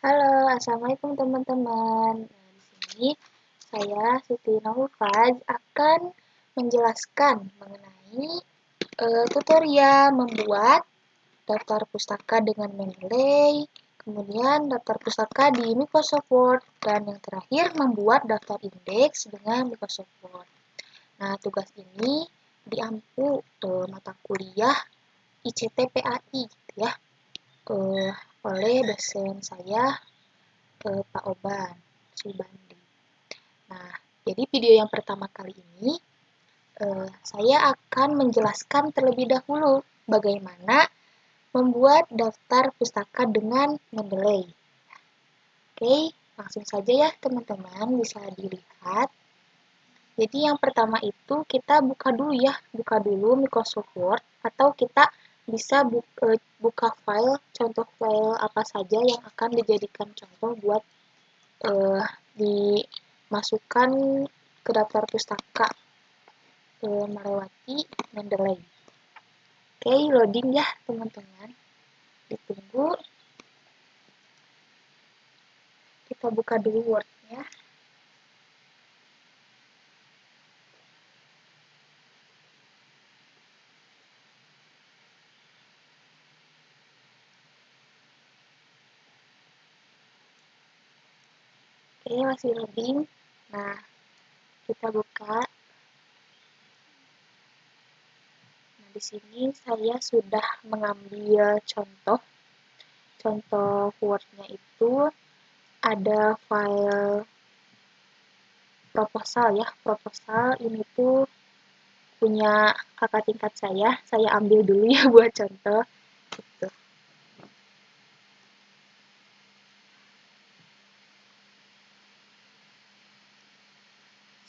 Halo, assalamualaikum teman-teman. Nah, di sini saya Siti Naufaz akan menjelaskan mengenai tutorial membuat daftar pustaka dengan Mendeley, kemudian daftar pustaka di Microsoft Word, dan yang terakhir membuat daftar indeks dengan Microsoft Word. Nah, tugas ini diampu mata kuliah ICT PAI gitu ya, eh, oleh dosen saya Pak Oban Subandi. Nah, jadi video yang pertama kali ini saya akan menjelaskan terlebih dahulu bagaimana membuat daftar pustaka dengan Mendeley. Oke, langsung saja ya teman-teman, bisa dilihat. Jadi yang pertama itu kita buka dulu Microsoft Word, atau kita bisa buka file, contoh file apa saja yang akan dijadikan contoh buat eh, dimasukkan ke daftar pustaka melewati Mendeley. Oke, loading ya teman-teman. Ditunggu. Kita buka dulu Word-nya. Oke, masih loading. Nah, kita buka. Nah, di sini saya sudah mengambil contoh. Contoh Word-nya itu ada file proposal ya. Proposal ini tuh punya kakak tingkat saya. Saya ambil dulu ya buat contoh. Gitu.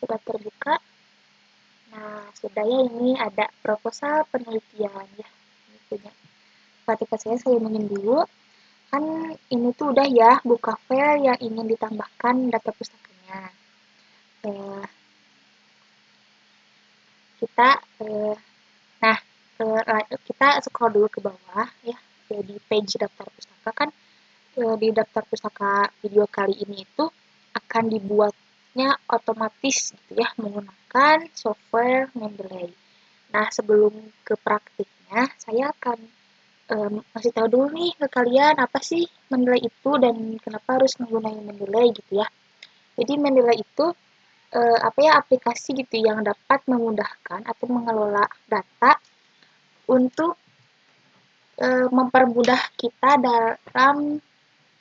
Sudah terbuka. Nah, sudah ya, ini ada proposal penelitian ya. Ini punya kakak tingkat saya minum dulu. Kan ini tuh udah ya, buka file yang ingin ditambahkan data pustakanya. Eh, kita eh, nah kita scroll dulu ke bawah ya, di page daftar pustaka kan. Di daftar pustaka video kali ini itu akan dibuatnya otomatis gitu ya, menggunakan software Mendeley. Nah, sebelum ke praktiknya, saya akan kasih tahu dulu nih ke kalian apa sih Mendeley itu dan kenapa harus menggunakan Mendeley gitu ya. Jadi Mendeley itu apa ya, aplikasi gitu yang dapat memudahkan atau mengelola data untuk mempermudah kita dalam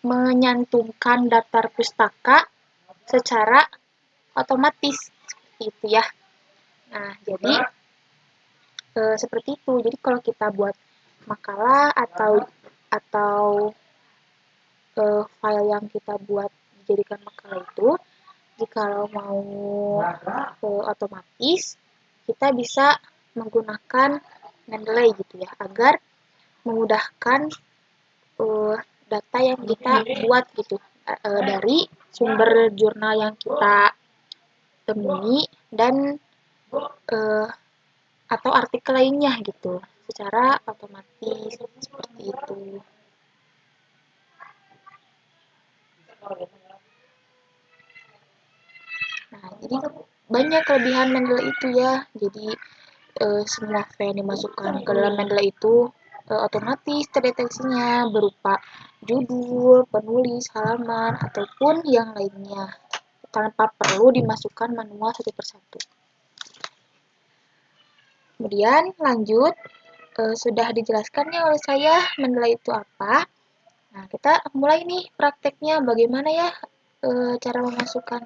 menyantumkan daftar pustaka secara otomatis seperti itu ya. Nah, jadi seperti itu. Jadi kalau kita buat makalah atau file yang kita buat dijadikan makalah itu, jika mau otomatis, kita bisa menggunakan Mendeley gitu ya, agar memudahkan data yang kita buat gitu dari sumber jurnal yang kita temui dan uh, atau artikel lainnya gitu secara otomatis seperti itu. Nah, jadi banyak kelebihan Mendeley itu ya. Jadi semua file yang dimasukkan ke dalam Mendeley itu otomatis terdeteksinya berupa judul, penulis, halaman, ataupun yang lainnya tanpa perlu dimasukkan manual satu persatu. Kemudian lanjut, sudah dijelaskannya oleh saya Mendeley itu apa. Nah, kita mulai nih prakteknya bagaimana ya cara memasukkan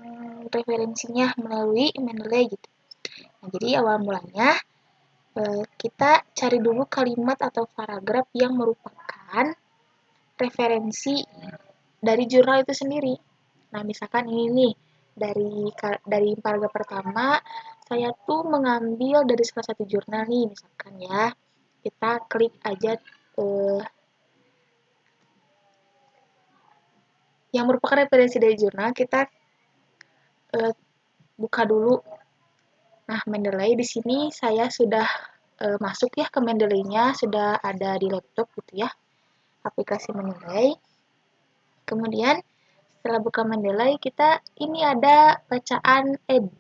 referensinya melalui Mendeley gitu. Nah, jadi awal mulanya kita cari dulu kalimat atau paragraf yang merupakan referensi dari jurnal itu sendiri. Nah, misalkan ini nih, dari paragraf pertama, saya tuh mengambil dari salah satu jurnal nih, misalkan ya. Kita klik aja yang merupakan referensi dari jurnal, kita buka dulu. Nah, Mendeley di sini saya sudah masuk ya ke Mendeley-nya, sudah ada di laptop gitu ya, aplikasi Mendeley. kemudian setelah buka Mendeley, kita ini ada bacaan add.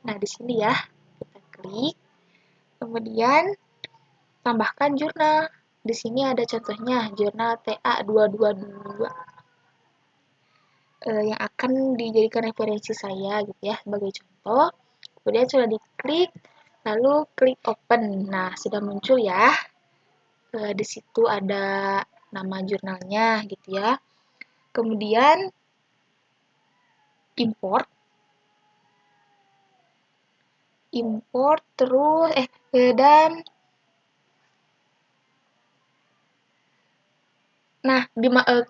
Nah, di sini ya, kita klik. Kemudian tambahkan jurnal. Di sini ada contohnya, jurnal TA222 yang akan dijadikan referensi saya gitu ya sebagai contoh. Kemudian sudah diklik, lalu klik open. Nah, sudah muncul ya. Di situ ada nama jurnalnya gitu ya. Kemudian import terus dan nah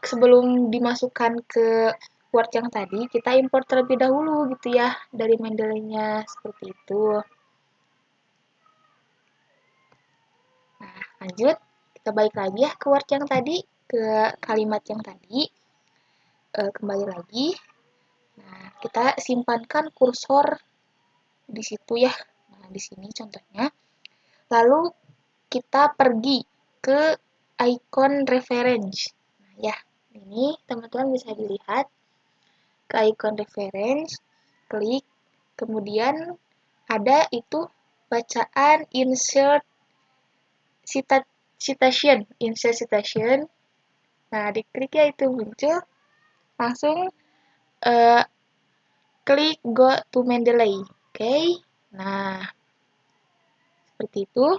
sebelum dimasukkan ke Word yang tadi kita import terlebih dahulu gitu ya dari Mendeley-nya seperti itu. Nah, lanjut kita balik lagi ya ke Word yang tadi, ke kalimat yang tadi. Kembali lagi. Nah, kita simpankan kursor di situ ya. Nah, di sini contohnya. Lalu kita pergi ke icon reference. Nah, ya, ini teman-teman bisa dilihat ke icon reference, klik, kemudian ada itu bacaan insert citation. Nah, diklik ya itu muncul, langsung klik go to Mendeley. Oke. Nah, seperti itu.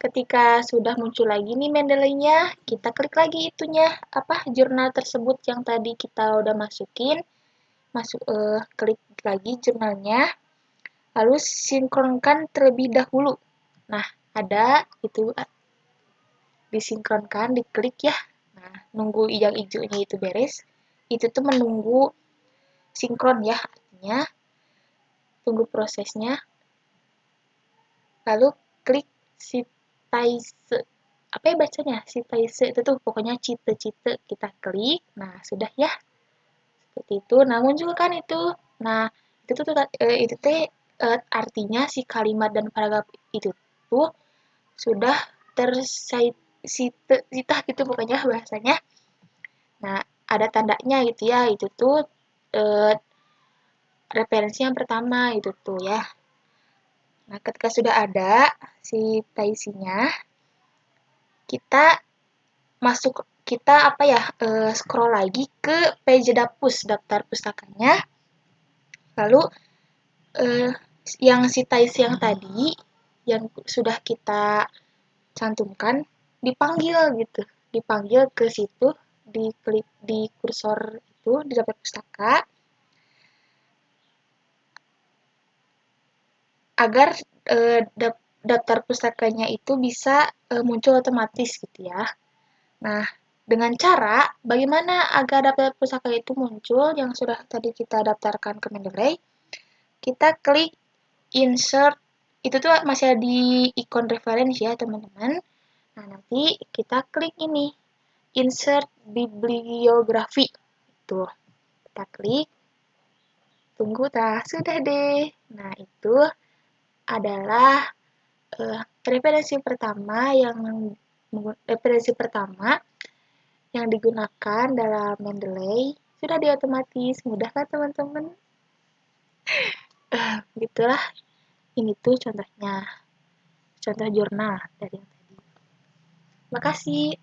Ketika sudah muncul lagi nih Mendeley-nya, kita klik lagi itunya, jurnal tersebut yang tadi kita udah masukin. Klik lagi jurnalnya, lalu sinkronkan terlebih dahulu. Nah, ada itu disinkronkan, diklik ya. Nah, nunggu yang hijaunya itu beres. Itu tuh menunggu sinkron ya, artinya tunggu prosesnya. Lalu klik citaise. Apa ya bacanya? Citaise itu tuh pokoknya cite-cite kita klik. Nah, sudah ya. Seperti itu. Nah, muncul kan itu. Nah, itu teh artinya si kalimat dan paragraf itu tuh sudah tersita gitu pokoknya bahasanya. Nah, ada tandanya gitu ya. Itu tuh referensi yang pertama itu tuh ya. Nah, ketika sudah ada si taisinya, kita scroll lagi ke page dapus daftar pustakanya. Lalu yang si taisi yang tadi yang sudah kita cantumkan dipanggil gitu. Dipanggil ke situ, diklik di kursor itu di daftar pustaka agar daftar pustakanya itu bisa muncul otomatis gitu ya. Nah, dengan cara bagaimana agar daftar pustaka itu muncul yang sudah tadi kita daftarkan ke Mendeley, kita klik insert, itu tuh masih ada di ikon referensi ya teman-teman. Nah, nanti kita klik ini, insert bibliografi. Tuh, kita klik, tunggu, sudah deh. Nah, itu adalah referensi pertama yang digunakan dalam Mendeley sudah diotomatis. Mudah kan teman-teman? Gitulah. Ini tuh contohnya. Contoh jurnal dari yang tadi. Makasih.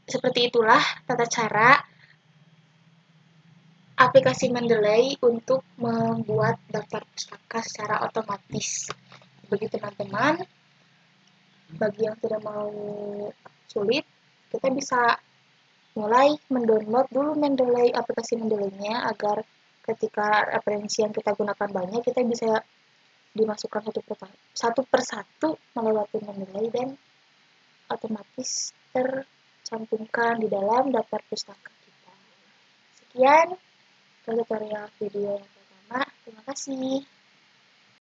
Seperti itulah tata cara aplikasi Mendeley untuk membuat daftar pustaka secara otomatis. Bagi teman-teman, bagi yang tidak mau sulit, kita bisa mulai mendownload dulu aplikasi Mendeley-nya agar ketika referensi yang kita gunakan banyak, kita bisa dimasukkan satu persatu melewati Mendeley dan otomatis tercantumkan di dalam daftar pustaka kita. Sekian tutorial video yang pertama. Terima kasih.